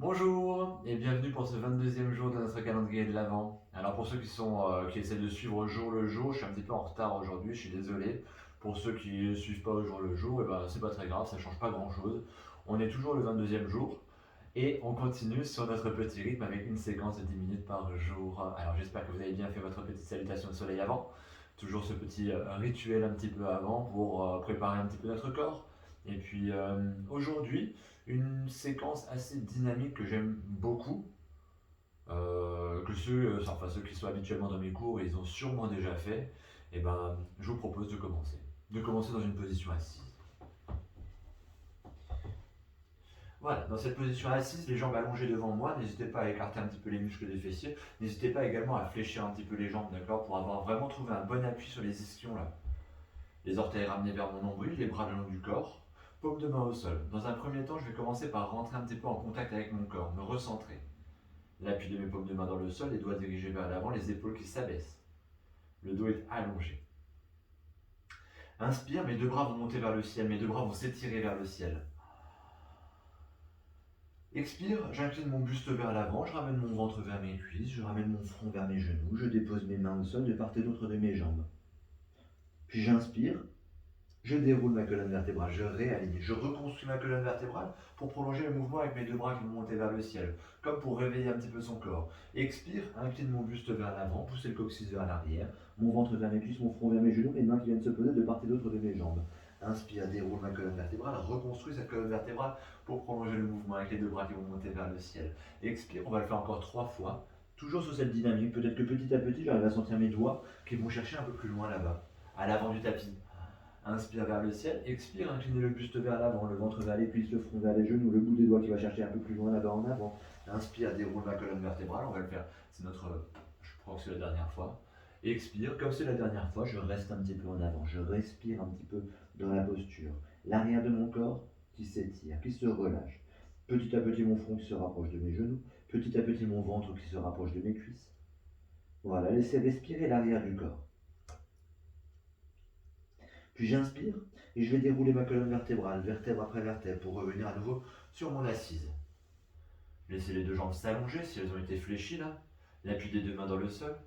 Bonjour et bienvenue pour ce 22e jour de notre calendrier de l'Avent. Alors pour ceux qui essaient de suivre au jour le jour, je suis un petit peu en retard aujourd'hui, je suis désolé. Pour ceux qui ne suivent pas au jour le jour, c'est pas très grave, ça change pas grand chose. On est toujours le 22e jour et on continue sur notre petit rythme avec une séquence de 10 minutes par jour. Alors j'espère que vous avez bien fait votre petite salutation de soleil avant. Toujours ce petit rituel un petit peu avant pour préparer un petit peu notre corps. Et puis aujourd'hui, une séquence assez dynamique que j'aime beaucoup, ceux qui sont habituellement dans mes cours, ils ont sûrement déjà fait, et ben, je vous propose de commencer. De commencer dans une position assise. Voilà, dans cette position assise, les jambes allongées devant moi, n'hésitez pas à écarter un petit peu les muscles des fessiers, n'hésitez pas également à fléchir un petit peu les jambes, d'accord, pour avoir vraiment trouvé un bon appui sur les ischions là. Les orteils ramenés vers mon nombril, les bras le long du corps, paume de main au sol. Dans un premier temps, je vais commencer par rentrer un petit peu en contact avec mon corps, me recentrer. L'appui de mes paumes de main dans le sol, les doigts dirigés vers l'avant, les épaules qui s'abaissent. Le dos est allongé. Inspire, mes deux bras vont monter vers le ciel, mes deux bras vont s'étirer vers le ciel. Expire, j'incline mon buste vers l'avant, je ramène mon ventre vers mes cuisses, je ramène mon front vers mes genoux, je dépose mes mains au sol de part et d'autre de mes jambes. Puis j'inspire, je déroule ma colonne vertébrale, je réaligne, je reconstruis ma colonne vertébrale pour prolonger le mouvement avec mes deux bras qui vont monter vers le ciel, comme pour réveiller un petit peu son corps. Expire, incline mon buste vers l'avant, pousser le coccyx vers l'arrière, mon ventre vers mes cuisses, mon front vers mes genoux, mes mains qui viennent se poser de part et d'autre de mes jambes. Inspire, déroule ma colonne vertébrale, reconstruis cette colonne vertébrale pour prolonger le mouvement avec les deux bras qui vont monter vers le ciel. Expire, on va le faire encore 3 fois, toujours sur cette dynamique. Peut-être que petit à petit, j'arrive à sentir mes doigts qui vont chercher un peu plus loin là-bas, à l'avant du tapis. Inspire vers le ciel, expire, inclinez le buste vers l'avant, le ventre vers les cuisses, le front vers les genoux, le bout des doigts qui va chercher un peu plus loin là-bas en avant. Inspire, déroule la colonne vertébrale, on va le faire, je crois que c'est la dernière fois. Expire, comme c'est la dernière fois, je reste un petit peu en avant, je respire un petit peu dans la posture. L'arrière de mon corps qui s'étire, qui se relâche. Petit à petit mon front qui se rapproche de mes genoux, petit à petit mon ventre qui se rapproche de mes cuisses. Voilà, laissez respirer l'arrière du corps. Puis j'inspire et je vais dérouler ma colonne vertébrale, vertèbre après vertèbre, pour revenir à nouveau sur mon assise. Laissez les deux jambes s'allonger si elles ont été fléchies là. L'appui des deux mains dans le sol.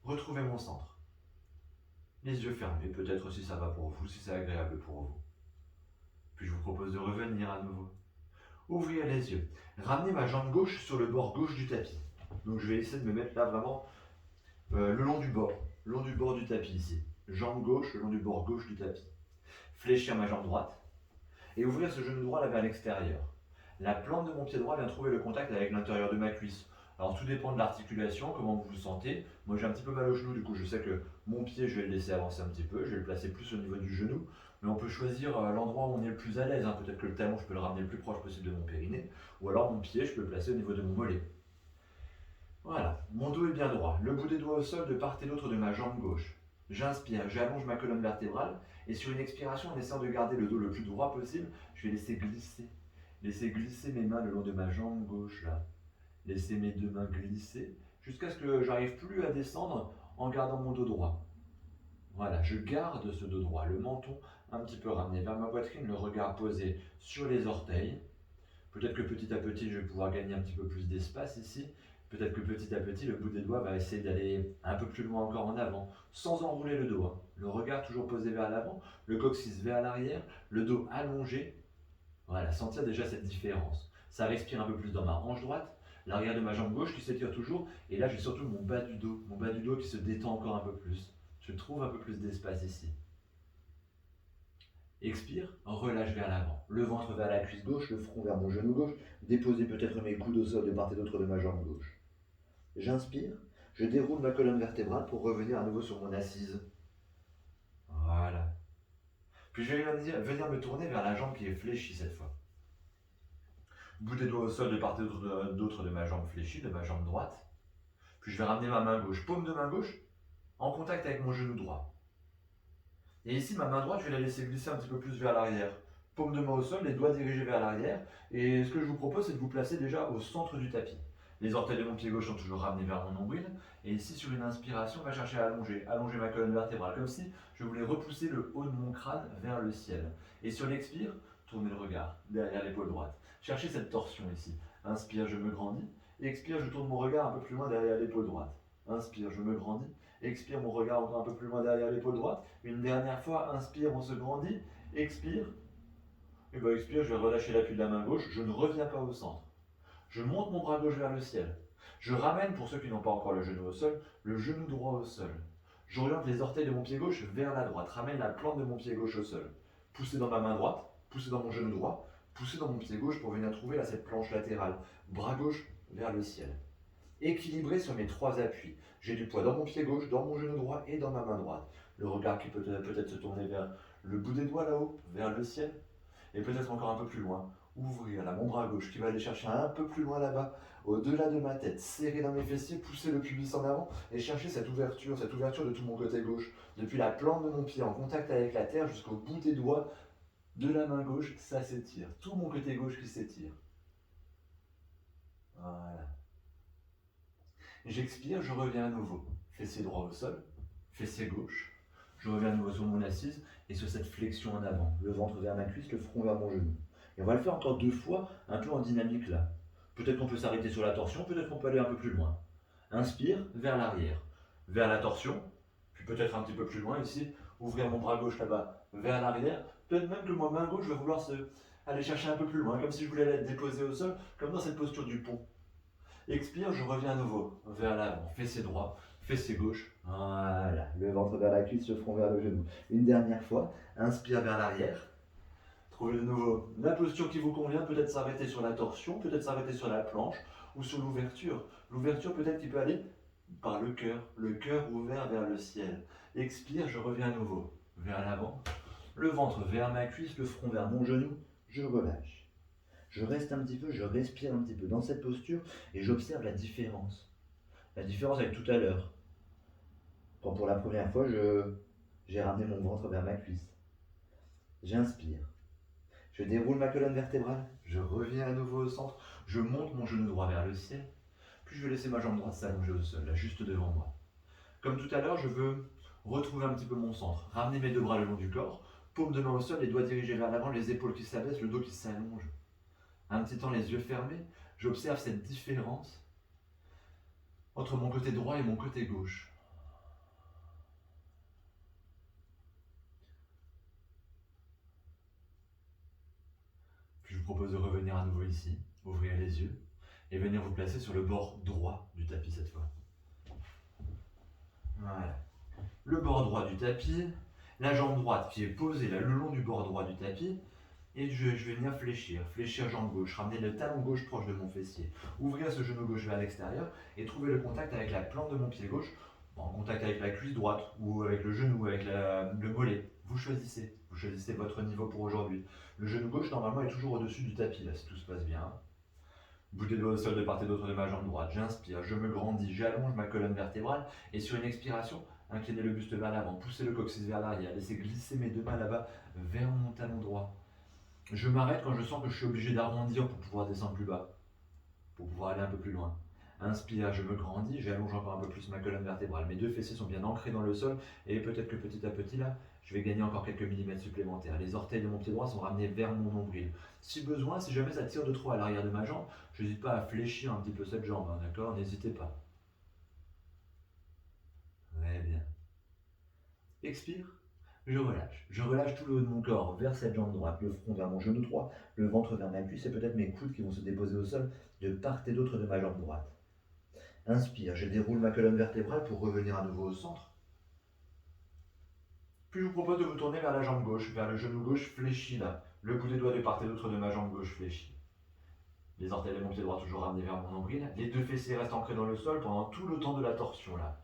Retrouvez mon centre. Les yeux fermés, peut-être si ça va pour vous, si c'est agréable pour vous. Puis je vous propose de revenir à nouveau. Ouvrir les yeux. Ramenez ma jambe gauche sur le bord gauche du tapis. Donc je vais essayer de me mettre là vraiment le long du bord du tapis ici. Jambe gauche, le long du bord gauche du tapis. Fléchir ma jambe droite et ouvrir ce genou droit là vers l'extérieur. La plante de mon pied droit vient trouver le contact avec l'intérieur de ma cuisse. Alors tout dépend de l'articulation, comment vous vous sentez. Moi j'ai un petit peu mal au genou, du coup je sais que mon pied je vais le laisser avancer un petit peu, je vais le placer plus au niveau du genou. Mais on peut choisir l'endroit où on est le plus à l'aise. Peut-être que le talon je peux le ramener le plus proche possible de mon périnée. Ou alors mon pied je peux le placer au niveau de mon mollet. Voilà, mon dos est bien droit, le bout des doigts au sol de part et d'autre de ma jambe gauche. J'inspire, j'allonge ma colonne vertébrale et sur une expiration, en essayant de garder le dos le plus droit possible, je vais laisser glisser mes mains le long de ma jambe gauche là. Laisser mes deux mains glisser jusqu'à ce que j'arrive plus à descendre en gardant mon dos droit. Voilà, je garde ce dos droit, le menton un petit peu ramené vers ma poitrine, le regard posé sur les orteils. Peut-être que petit à petit, je vais pouvoir gagner un petit peu plus d'espace ici. Peut-être que petit à petit, le bout des doigts va essayer d'aller un peu plus loin encore en avant, sans enrouler le dos. Le regard toujours posé vers l'avant, le coccyx vers l'arrière, le dos allongé. Voilà, sentir déjà cette différence. Ça respire un peu plus dans ma hanche droite, l'arrière de ma jambe gauche qui s'étire toujours, et là j'ai surtout mon bas du dos qui se détend encore un peu plus. Je trouve un peu plus d'espace ici. Expire, relâche vers l'avant. Le ventre vers la cuisse gauche, le front vers mon genou gauche. Déposer peut-être mes coudes au sol de part et d'autre de ma jambe gauche. J'inspire, je déroule ma colonne vertébrale pour revenir à nouveau sur mon assise. Voilà. Puis je vais venir me tourner vers la jambe qui est fléchie cette fois. Bout des doigts au sol de part et d'autre de ma jambe fléchie, de ma jambe droite. Puis je vais ramener ma main gauche, paume de main gauche, en contact avec mon genou droit. Et ici, ma main droite, je vais la laisser glisser un petit peu plus vers l'arrière. Paume de main au sol, les doigts dirigés vers l'arrière. Et ce que je vous propose, c'est de vous placer déjà au centre du tapis. Les orteils de mon pied gauche sont toujours ramenés vers mon nombril. Et ici, sur une inspiration, on va chercher à allonger ma colonne vertébrale, comme si je voulais repousser le haut de mon crâne vers le ciel. Et sur l'expire, tournez le regard derrière l'épaule droite. Cherchez cette torsion ici. Inspire, je me grandis. Expire, je tourne mon regard un peu plus loin derrière l'épaule droite. Inspire, je me grandis. Expire, mon regard encore un peu plus loin derrière l'épaule droite. Une dernière fois, inspire, on se grandit. Expire. Et bien expire, je vais relâcher l'appui de la main gauche. Je ne reviens pas au centre. Je monte mon bras gauche vers le ciel. Je ramène, pour ceux qui n'ont pas encore le genou au sol, le genou droit au sol. J'oriente les orteils de mon pied gauche vers la droite. Ramène la plante de mon pied gauche au sol. Poussez dans ma main droite, poussez dans mon genou droit, poussez dans mon pied gauche pour venir trouver là, cette planche latérale. Bras gauche vers le ciel. Équilibré sur mes trois appuis. J'ai du poids dans mon pied gauche, dans mon genou droit et dans ma main droite. Le regard qui peut peut-être se tourner vers le bout des doigts là-haut, vers le ciel. Et peut-être encore un peu plus loin. Ouvrir là, mon bras gauche qui va aller chercher un peu plus loin là-bas, au-delà de ma tête. Serrer dans mes fessiers, pousser le pubis en avant et chercher cette ouverture de tout mon côté gauche. Depuis la plante de mon pied en contact avec la terre jusqu'au bout des doigts de la main gauche, ça s'étire. Tout mon côté gauche qui s'étire. Voilà. J'expire, je reviens à nouveau. Fessier droit au sol, fessier gauche. Je reviens à nouveau sur mon assise et sur cette flexion en avant. Le ventre vers ma cuisse, le front vers mon genou. Et on va le faire encore 2 fois, un peu en dynamique là. Peut-être qu'on peut s'arrêter sur la torsion, peut-être qu'on peut aller un peu plus loin. Inspire, vers l'arrière, vers la torsion, puis peut-être un petit peu plus loin ici, ouvrir mon bras gauche là-bas, vers l'arrière. Peut-être même que ma main gauche va vouloir aller chercher un peu plus loin, comme si je voulais la déposer au sol, comme dans cette posture du pont. Expire, je reviens à nouveau, vers l'avant, fessier droit, fessier gauche. Voilà, le ventre vers la cuisse, le front vers le genou. Une dernière fois, inspire vers l'arrière. Trouvez de nouveau la posture qui vous convient, peut-être s'arrêter sur la torsion, peut-être s'arrêter sur la planche ou sur l'ouverture. L'ouverture peut-être qui peut aller par le cœur ouvert vers le ciel. Expire, je reviens à nouveau, vers l'avant, le ventre vers ma cuisse, le front vers mon genou, je relâche. Je reste un petit peu, je respire un petit peu dans cette posture et j'observe la différence. La différence avec tout à l'heure. Quand pour la première fois, j'ai ramené mon ventre vers ma cuisse. J'inspire. Je déroule ma colonne vertébrale. Je reviens à nouveau au centre. Je monte mon genou droit vers le ciel. Puis je vais laisser ma jambe droite s'allonger au sol, là, juste devant moi. Comme tout à l'heure, je veux retrouver un petit peu mon centre. Ramener mes 2 bras le long du corps. Paume de main au sol, les doigts dirigés vers l'avant, les épaules qui s'abaissent, le dos qui s'allonge. Un petit temps les yeux fermés, j'observe cette différence entre mon côté droit et mon côté gauche. Puis je vous propose de revenir à nouveau ici, ouvrir les yeux et venir vous placer sur le bord droit du tapis cette fois. Voilà. Le bord droit du tapis, la jambe droite qui est posée là le long du bord droit du tapis. Et je vais venir fléchir jambe gauche, ramener le talon gauche proche de mon fessier, ouvrir ce genou gauche vers l'extérieur et trouver le contact avec la plante de mon pied gauche, en contact avec la cuisse droite ou avec le genou, avec le mollet. Vous choisissez votre niveau pour aujourd'hui. Le genou gauche normalement est toujours au-dessus du tapis là si tout se passe bien. Bout des doigts au sol de part et d'autre de ma jambe droite, j'inspire, je me grandis, j'allonge ma colonne vertébrale et sur une expiration, inclinez le buste vers l'avant, poussez le coccyx vers l'arrière, laissez glisser mes 2 mains là-bas vers mon talon droit. Je m'arrête quand je sens que je suis obligé d'arrondir pour pouvoir descendre plus bas, pour pouvoir aller un peu plus loin. Inspire, je me grandis, j'allonge encore un peu plus ma colonne vertébrale. Mes 2 fessiers sont bien ancrés dans le sol et peut-être que petit à petit là, je vais gagner encore quelques millimètres supplémentaires. Les orteils de mon pied droit sont ramenés vers mon nombril. Si besoin, si jamais ça tire de trop à l'arrière de ma jambe, je n'hésite pas à fléchir un petit peu cette jambe, hein, d'accord? N'hésitez pas. Très bien. Expire. Je relâche tout le haut de mon corps vers cette jambe droite, le front vers mon genou droit, le ventre vers ma cuisse et peut-être mes coudes qui vont se déposer au sol de part et d'autre de ma jambe droite. Inspire, je déroule ma colonne vertébrale pour revenir à nouveau au centre. Puis je vous propose de vous tourner vers la jambe gauche, vers le genou gauche fléchi là, le bout des doigts de part et d'autre de ma jambe gauche fléchi. Les orteils de mon pied droit toujours ramenés vers mon nombril, les 2 fessiers restent ancrés dans le sol pendant tout le temps de la torsion là.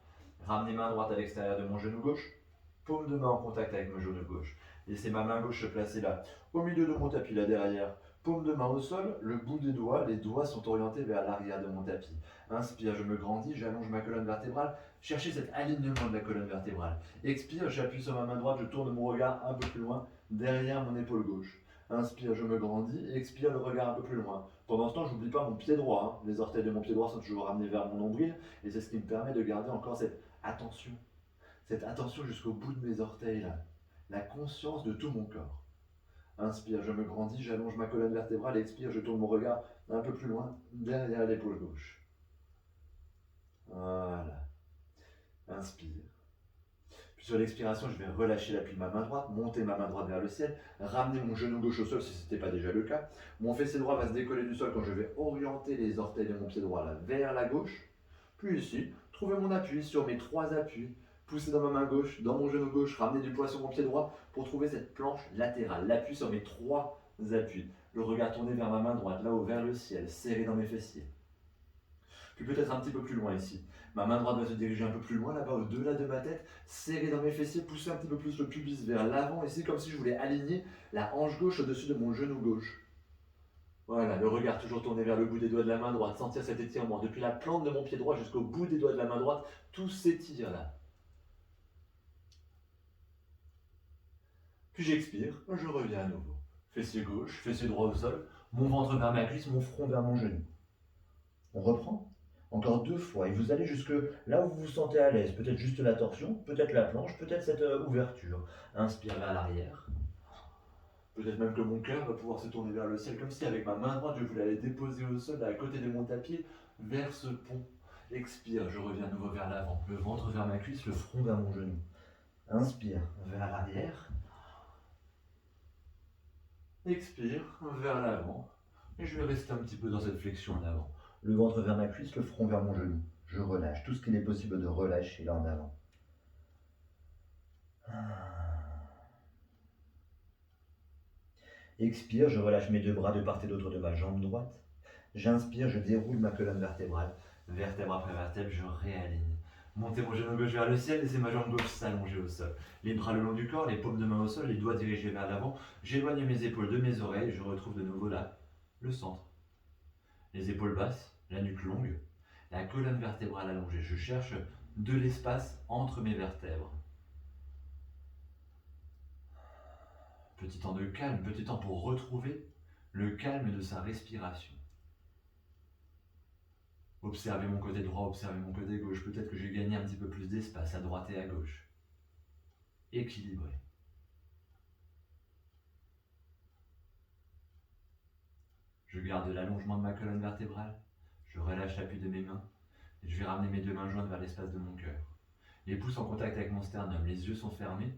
Ramenez main droite à l'extérieur de mon genou gauche. Paume de main en contact avec mon genou gauche. Laissez ma main gauche se placer là, au milieu de mon tapis, là derrière. Paume de main au sol, le bout des doigts, les doigts sont orientés vers l'arrière de mon tapis. Inspire, je me grandis, j'allonge ma colonne vertébrale. Cherchez cet alignement de la colonne vertébrale. Expire, j'appuie sur ma main droite, je tourne mon regard un peu plus loin, derrière mon épaule gauche. Inspire, je me grandis, expire le regard un peu plus loin. Pendant ce temps, je n'oublie pas mon pied droit. Les orteils de mon pied droit sont toujours ramenés vers mon nombril, et c'est ce qui me permet de garder encore cette attention jusqu'au bout de mes orteils là, la conscience de tout mon corps. Inspire, je me grandis, j'allonge ma colonne vertébrale. Expire, je tourne mon regard un peu plus loin, derrière l'épaule gauche. Voilà. Inspire. Puis sur l'expiration, je vais relâcher l'appui de ma main droite, monter ma main droite vers le ciel, ramener mon genou gauche au sol si ce n'était pas déjà le cas. Mon fessier droit va se décoller du sol quand je vais orienter les orteils de mon pied droit là, vers la gauche. Puis ici, trouver mon appui sur mes 3 appuis, pousser dans ma main gauche, dans mon genou gauche, ramener du poids sur mon pied droit pour trouver cette planche latérale. L'appui sur mes 3 appuis. Le regard tourné vers ma main droite, là-haut, vers le ciel, serré dans mes fessiers. Puis peut-être un petit peu plus loin ici. Ma main droite va se diriger un peu plus loin, là-bas, au-delà de ma tête, serré dans mes fessiers, pousser un petit peu plus le pubis vers l'avant, ici, comme si je voulais aligner la hanche gauche au-dessus de mon genou gauche. Voilà, le regard toujours tourné vers le bout des doigts de la main droite, sentir cet étirement. Depuis la plante de mon pied droit jusqu'au bout des doigts de la main droite, tout s'étire là. Puis j'expire, je reviens à nouveau. Fessier gauche, fessier droit au sol, mon ventre vers ma cuisse, mon front vers mon genou. On reprend. Encore 2 fois, et vous allez jusque là où vous vous sentez à l'aise. Peut-être juste la torsion, peut-être la planche, peut-être cette ouverture. Inspire vers l'arrière. Peut-être même que mon cœur va pouvoir se tourner vers le ciel, comme si avec ma main droite, je voulais aller déposer au sol, à côté de mon tapis, vers ce pont. Expire, je reviens à nouveau vers l'avant. Le ventre vers ma cuisse, le front vers mon genou. Inspire, vers l'arrière. Expire, vers l'avant. Et je vais rester un petit peu dans cette flexion en avant. Le ventre vers ma cuisse, le front vers mon genou. Je relâche tout ce qu'il est possible de relâcher là en avant. Expire, je relâche mes 2 bras de part et d'autre de ma jambe droite. J'inspire, je déroule ma colonne vertébrale. Vertèbre après vertèbre, je réaligne. Montez mon genou gauche vers le ciel, laissez ma jambe gauche s'allonger au sol. Les bras le long du corps, les paumes de main au sol, les doigts dirigés vers l'avant. J'éloigne mes épaules de mes oreilles, je retrouve de nouveau là, le centre. Les épaules basses, la nuque longue, la colonne vertébrale allongée. Je cherche de l'espace entre mes vertèbres. Petit temps de calme, petit temps pour retrouver le calme de sa respiration. Observez mon côté droit, observez mon côté gauche. Peut-être que j'ai gagné un petit peu plus d'espace à droite et à gauche. Équilibré. Je garde l'allongement de ma colonne vertébrale. Je relâche l'appui de mes mains. Et je vais ramener mes 2 mains jointes vers l'espace de mon cœur. Les pouces en contact avec mon sternum. Les yeux sont fermés.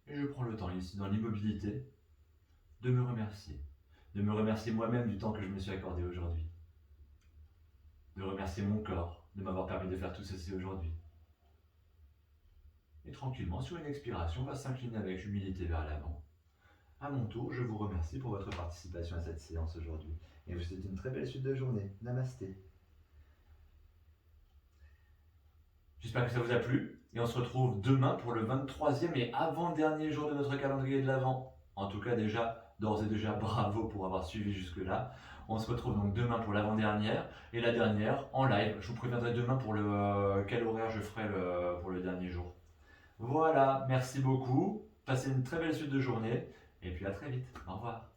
Et je prends le temps ici, dans l'immobilité, de me remercier. De me remercier moi-même du temps que je me suis accordé aujourd'hui. De remercier mon corps de m'avoir permis de faire tout ceci aujourd'hui. Et tranquillement, sur une expiration, on va s'incliner avec humilité vers l'avant. À mon tour, je vous remercie pour votre participation à cette séance aujourd'hui. Et vous souhaite une très belle suite de journée. Namasté. J'espère que ça vous a plu. Et on se retrouve demain pour le 23e et avant-dernier jour de notre calendrier de l'Avent. En tout cas, d'ores et déjà, bravo pour avoir suivi jusque-là. On se retrouve donc demain pour l'avant-dernière et la dernière en live. Je vous préviendrai demain pour quel horaire je ferai pour le dernier jour. Voilà, merci beaucoup. Passez une très belle suite de journée et puis à très vite. Au revoir.